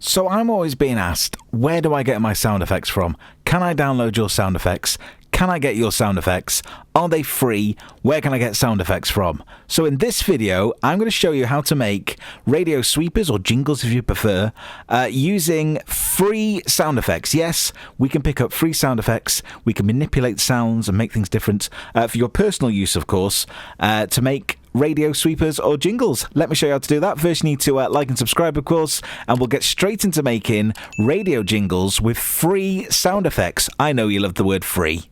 So I'm always being asked, where do I get my sound effects from? Can I download your sound effects? Can I get your sound effects? Are they free? Where can I get sound effects from? So in this video, I'm going to show you how to make radio sweepers, or jingles if you prefer, using free sound effects. Yes, we can pick up free sound effects. We can manipulate sounds and make things different for your personal use, of course, to make radio sweepers or jingles. Let me show you how to do that. First, you need to like and subscribe, of course, and we'll get straight into making radio jingles with free sound effects. I know you love the word free.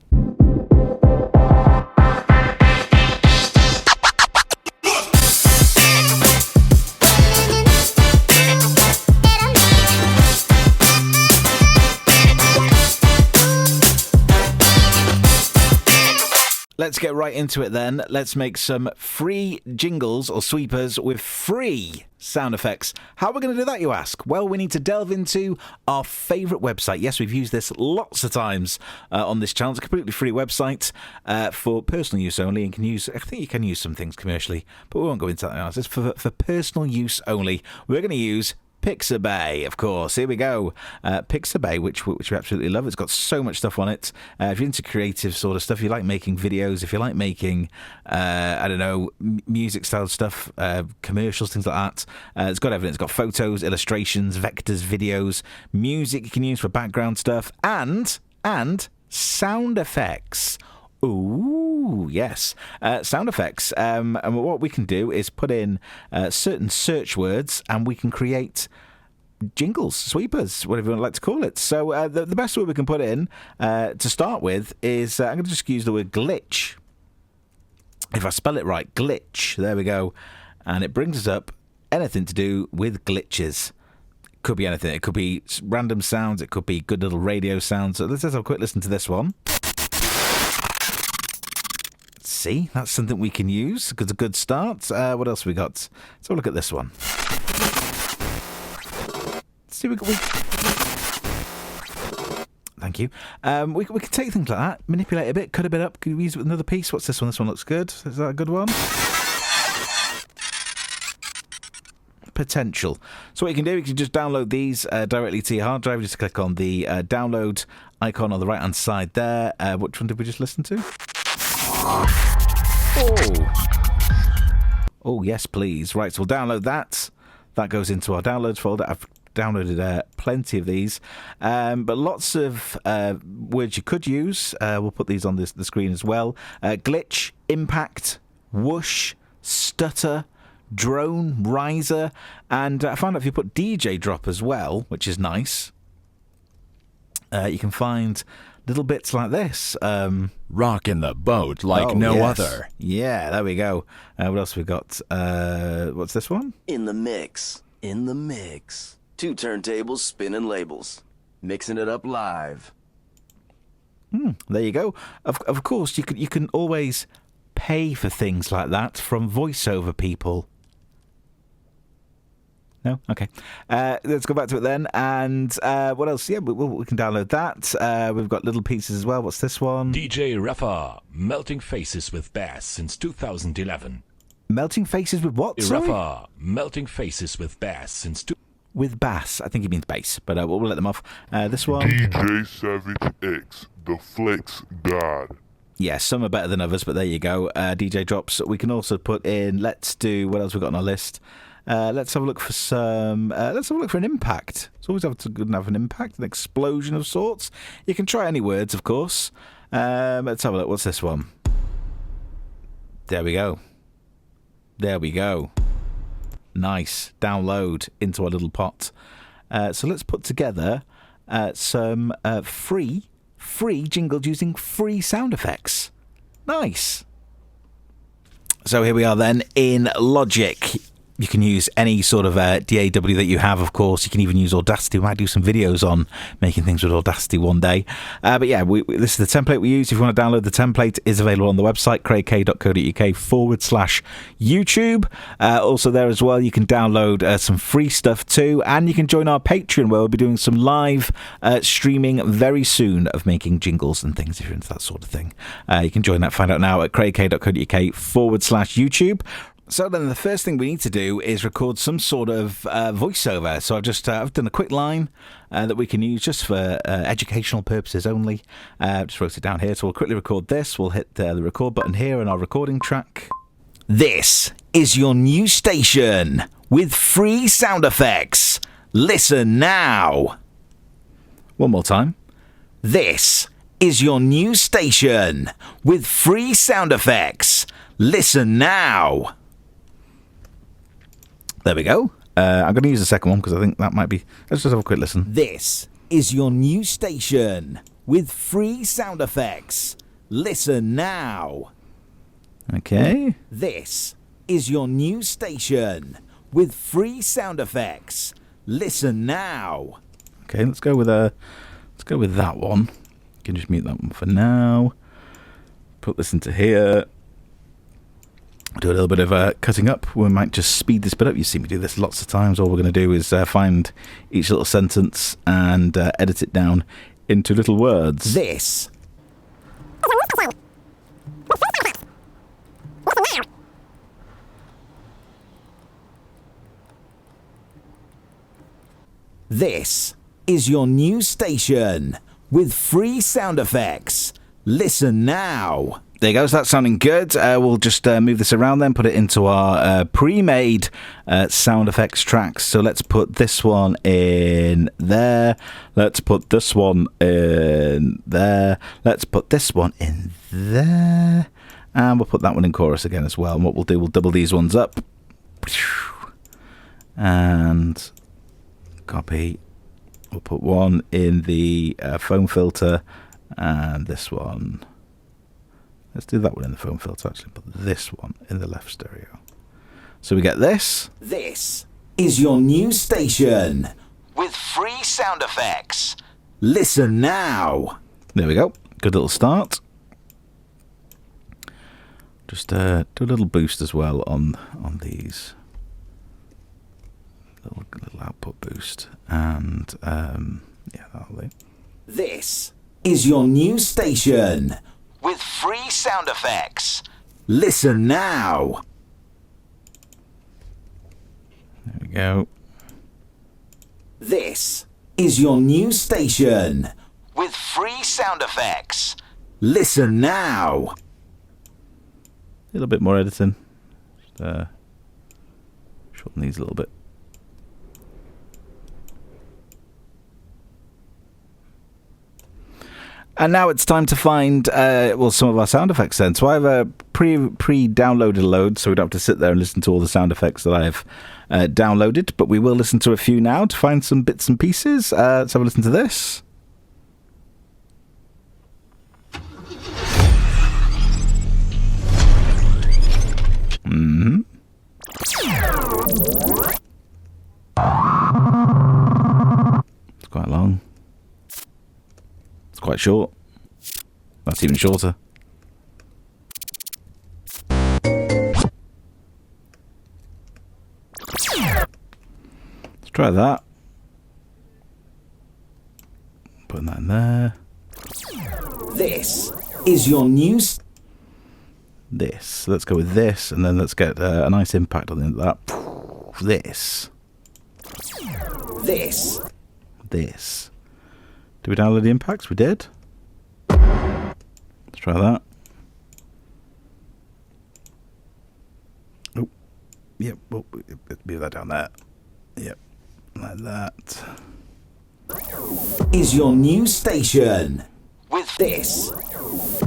Let's get right into it then. Let's make some free jingles or sweepers with free sound effects. How are we going to do that, you ask? Well, we need to delve into our favourite website. Yes, we've used this lots of times on this channel. It's a completely free website for personal use only, and I think you can use some things commercially, but we won't go into that now. It's for personal use only. We're going to use Pixabay, of course. Here we go. Pixabay, which we absolutely love. It's got so much stuff on it. If you're into creative sort of stuff, if you like making videos, if you like making, music style stuff, commercials, things like that, it's got everything. It's got photos, illustrations, vectors, videos, music you can use for background stuff, and sound effects. Ooh, yes. Sound effects. And what we can do is put in certain search words, and we can create jingles, sweepers, whatever you would like to call it. So the best word we can put in to start with is, I'm going to just use the word glitch. If I spell it right, glitch. There we go. And it brings us up anything to do with glitches. Could be anything. It could be random sounds. It could be good little radio sounds. So let's have a quick listen to this one. See, that's something we can use. It's a good start. What else have we got? Let's have a look at this one. See, thank you. We can take things like that, manipulate a bit, cut a bit up, can we use it with another piece? What's this one? This one looks good. Is that a good one? Potential. So what you can do, you can just download these directly to your hard drive. Just click on the download icon on the right hand side there. Which one did we just listen to? Oh, yes, please. Right, so we'll download that. That goes into our downloads folder. I've downloaded plenty of these, but lots of words you could use. We'll put these on the screen as well. Glitch, impact, whoosh, stutter, drone, riser, and I found out if you put DJ drop as well, which is nice, you can find little bits like this. Rockin' the boat like no other. Yeah, there we go. What else we got? What's this one? In the mix. 2 turntables spinning labels. Mixing it up live. There you go. Of course, you can always pay for things like that from Voiceover people. No? Okay. Let's go back to it then. And what else? Yeah, we can download that. We've got little pieces as well. What's this one? DJ Rafa, Melting Faces with Bass since 2011. Melting Faces with what? Sorry? Rafa, Melting Faces with Bass since... With bass. I think he means bass, but we'll let them off. This one. DJ Savage X, the Flex God. Yeah, some are better than others, but there you go. DJ drops. We can also put in, let's do, what else we got on our list? Let's have a look for some. Let's have a look for an impact. It's always good to have an impact, an explosion of sorts. You can try any words, of course. Let's have a look. What's this one? There we go. There we go. Nice. Download into our little pot. So let's put together some free jingles using free sound effects. Nice. So here we are then in Logic. You can use any sort of DAW that you have, of course. You can even use Audacity. We might do some videos on making things with Audacity one day. But yeah, this is the template we use. If you want to download the template, it is available on the website, craigk.co.uk/YouTube. Also there as well, you can download some free stuff too. And you can join our Patreon, where we'll be doing some live streaming very soon of making jingles and things, if you're into that sort of thing. You can join that, find out now at craigk.co.uk/YouTube. So then the first thing we need to do is record some sort of voiceover. So I've done a quick line that we can use just for educational purposes only. Just wrote it down here. So we'll quickly record this. We'll hit the record button here on our recording track. This is your new station with free sound effects. Listen now. One more time. This is your new station with free sound effects. Listen now. There we go. I'm going to use the second one because I think that might be... Let's just have a quick listen. This is your new station with free sound effects. Listen now. Okay. This is your new station with free sound effects. Listen now. Okay, let's go with that one. You can just mute that one for now. Put this into here. Do a little bit of cutting up. We might just speed this bit up. You see me do this lots of times. All we're going to do is find each little sentence and edit it down into little words. This. This is your new station with free sound effects. Listen now. There you go. So that's sounding good. We'll just move this around then, put it into our pre-made sound effects tracks. So let's put this one in there. Let's put this one in there. Let's put this one in there. And we'll put that one in chorus again as well. And what we'll do, we'll double these ones up. And copy. We'll put one in the foam filter. And this one... Let's do that one in the foam filter, actually. Put this one in the left stereo. So we get this. This is your new station with free sound effects. Listen now. There we go. Good little start. Just do a little boost as well on these. Little output boost. And, yeah, that'll do. This is your new station with free sound effects. Listen now. There we go. This is your new station with free sound effects. Listen now. A little bit more editing. Just shorten these a little bit. And now it's time to find, some of our sound effects then. So I have a pre-downloaded load, so we don't have to sit there and listen to all the sound effects that I've downloaded. But we will listen to a few now to find some bits and pieces. Let's have a listen to this. Mm-hmm. It's quite long. It's quite short. That's even shorter. Let's try that. Putting that in there. This is your new... This. Let's go with this, and then let's get a nice impact on the end of that. This. This. This. Did we download the impacts? We did. Let's try that. Oh, yep. Oh, move that down there. Yep, like that. Is your new station. With this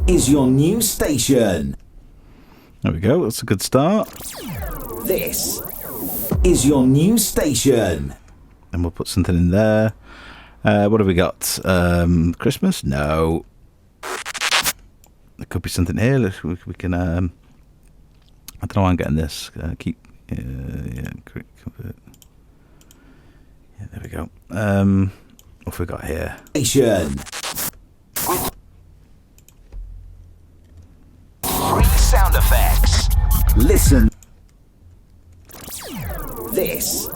is your new station. There we go. That's a good start. This is your new station. And we'll put something in there. What have we got? Christmas? No. There could be something here. We can. I don't know why I'm getting this. Keep. Yeah. Yeah. There we go. What have we got here? Station. Free sound effects. Listen. This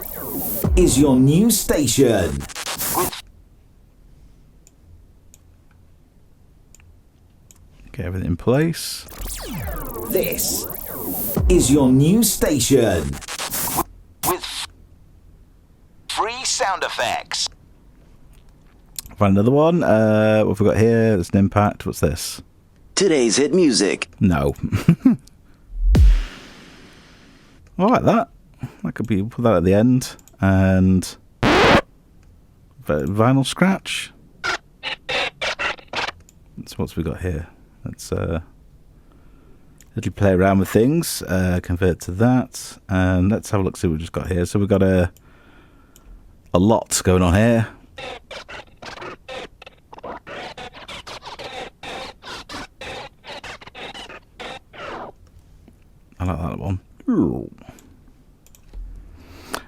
is your new station. Okay, everything in place. This is your new station. With free sound effects. Find another one. What have we got here? There's an impact. What's this? Today's hit music. No. I like that. That could be, put that at the end. And vinyl scratch. So what's we got here? Let's little play around with things. Convert to that. And let's have a look, see what we've just got here. So we've got a lot going on here. I like that one.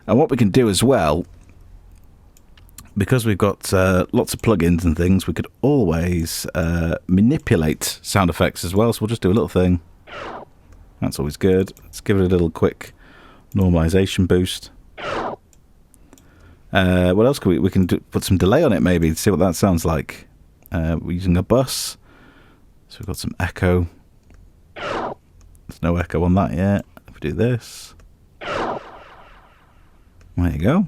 And what we can do as well, because we've got lots of plugins and things, we could always manipulate sound effects as well. So we'll just do a little thing. That's always good. Let's give it a little quick normalization boost. What else can we can put some delay on it maybe, see what that sounds like. We're using a bus. So we've got some echo. There's no echo on that yet. If we do this. There you go.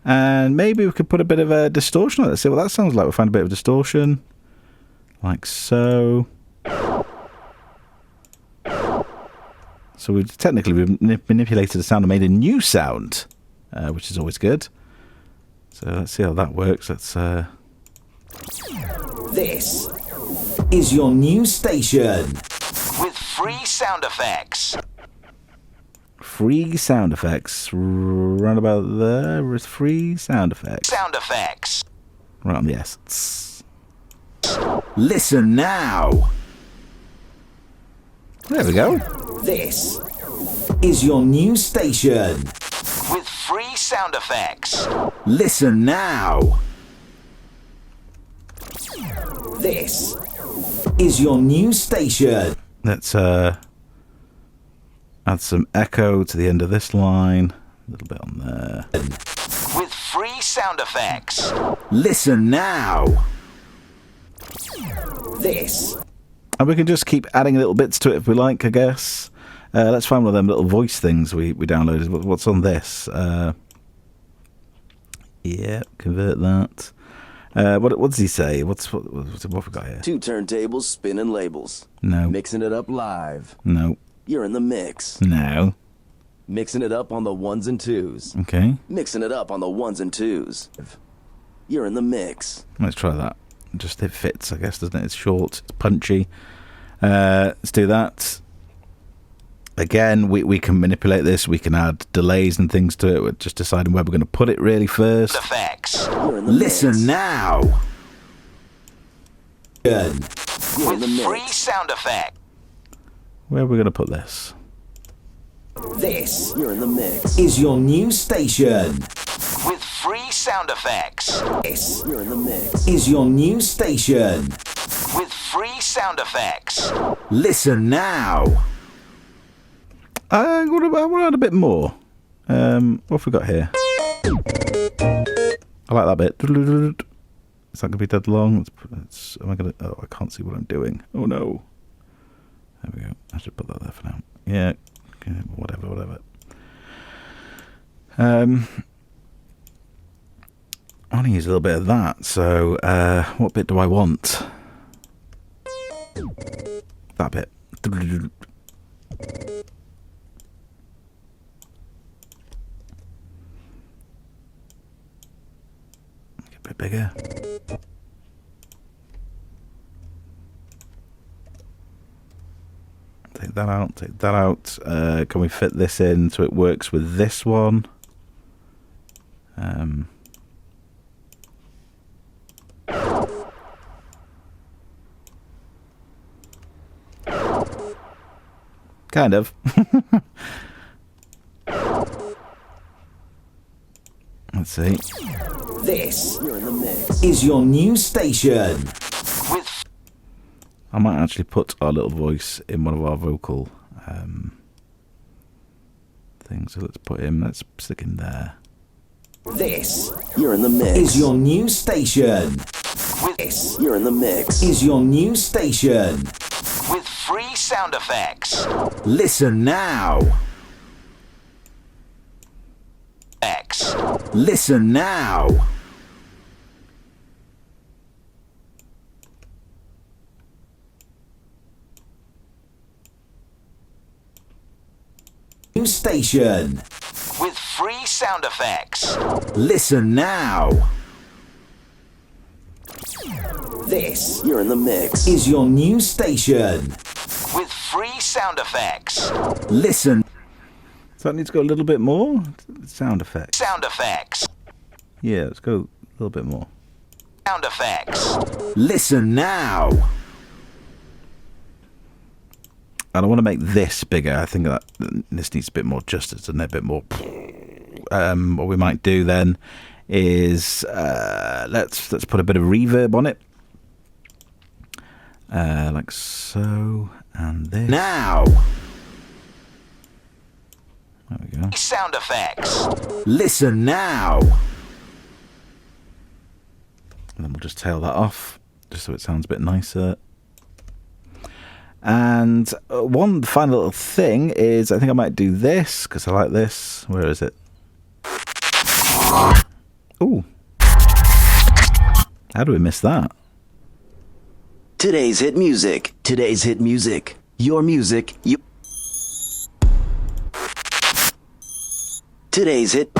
And maybe we could put a bit of a distortion on it. Let's see what that sounds like. We'll find a bit of distortion. Like so. So we've manipulated the sound and made a new sound, which is always good. So let's see how that works. Let's. This is your new station. With free sound effects. Free sound effects. Right about there with free sound effects. Sound effects. Right on the S. Listen now. There we go. This is your new station. With free sound effects. Listen now. This is your new station. Let's add some echo to the end of this line. A little bit on there. With free sound effects. Listen now. This. And we can just keep adding little bits to it if we like, I guess. Let's find one of them little voice things we downloaded. What's on this? Yeah, convert that. What does he say? What have we got here? 2 turntables spinning labels. No. Mixing it up live. No. You're in the mix. No. Mixing it up on the 1s and 2s. Okay. Mixing it up on the 1s and 2s. You're in the mix. Let's try that. Just it fits, I guess, doesn't it? It's short, it's punchy. Let's do that. Again, we can manipulate this. We can add delays and things to it. We're just deciding where we're going to put it really first. Effects. Listen now. Good. With free sound effect. Where are we going to put this? This You're in the mix. is your new station. With free sound effects. This You're in the mix. is your new station. With free sound effects. Listen now. I want to add a bit more. What have we got here? I like that bit. Is that going to be dead long? Am I going to... Oh, I can't see what I'm doing. Oh, no. There we go. I should put that there for now. Yeah. Okay, whatever. I want to use a little bit of that. So, what bit do I want? That bit. A bit bigger. Take that out. Can we fit this in so it works with this one? Kind of. Let's see. This You're in the mix. is your new station. With I might actually put our little voice in one of our vocal things. So let's stick him there. This You're in the mix. is your new station. with This You're in the mix. is your new station. with free sound effects. Listen now. X. Listen now. New station. With free sound effects. Listen now. This You're in the mix. is your new station. With free sound effects. Listen. Does that need to go a little bit more? Sound effects. Sound effects. Yeah, let's go a little bit more. Sound effects. Listen now. And I want to make this bigger. I think that this needs a bit more justice and a bit more. What we might do then is let's put a bit of reverb on it, like so, and this. Now. There we go. Sound effects. Listen now. And then we'll just tail that off, just so it sounds a bit nicer. And one final little thing is, I think I might do this, because I like this. Where is it? Ooh. How do we miss that? Today's hit music. Today's hit music. Your music. Today's hit.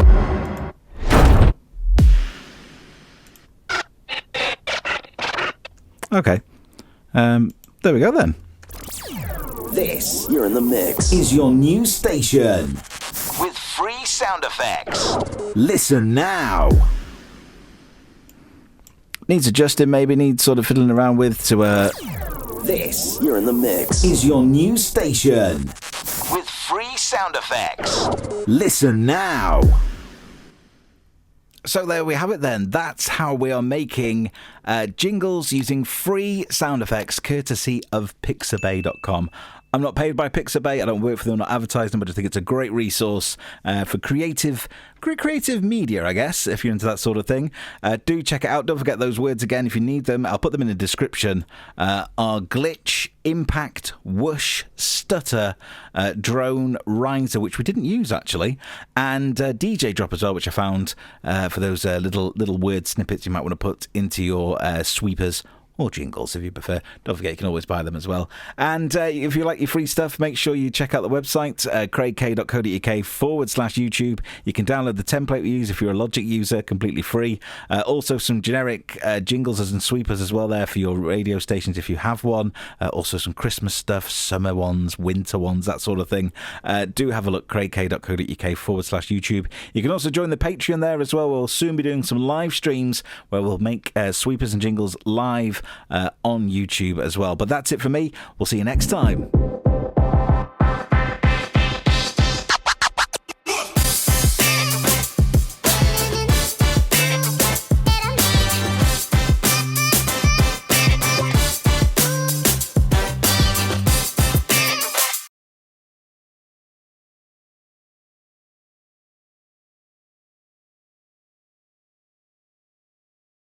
Okay. There we go then. This You're in the mix. is your new station. With free sound effects. Listen now. Needs adjusting, maybe needs sort of fiddling around with to This You're in the mix. is your new station. With free sound effects. Listen now. So there we have it then. That's how we are making jingles using free sound effects courtesy of Pixabay.com. I'm not paid by Pixabay. I don't work for them, I'm not advertising them, but I think it's a great resource for creative media, I guess, if you're into that sort of thing. Do check it out. Don't forget those words again if you need them. I'll put them in the description. Are glitch, impact, whoosh, stutter, drone, riser, which we didn't use actually, and DJ drop as well, which I found for those little word snippets you might want to put into your sweepers. Or jingles, if you prefer. Don't forget, you can always buy them as well. And if you like your free stuff, make sure you check out the website, craigk.co.uk/YouTube. You can download the template we use if you're a Logic user, completely free. Also, some generic jingles and sweepers as well there for your radio stations if you have one. Also, some Christmas stuff, summer ones, winter ones, that sort of thing. Do have a look, craigk.co.uk/YouTube. You can also join the Patreon there as well. We'll soon be doing some live streams where we'll make sweepers and jingles live on YouTube as well. But that's it for me. We'll see you next time.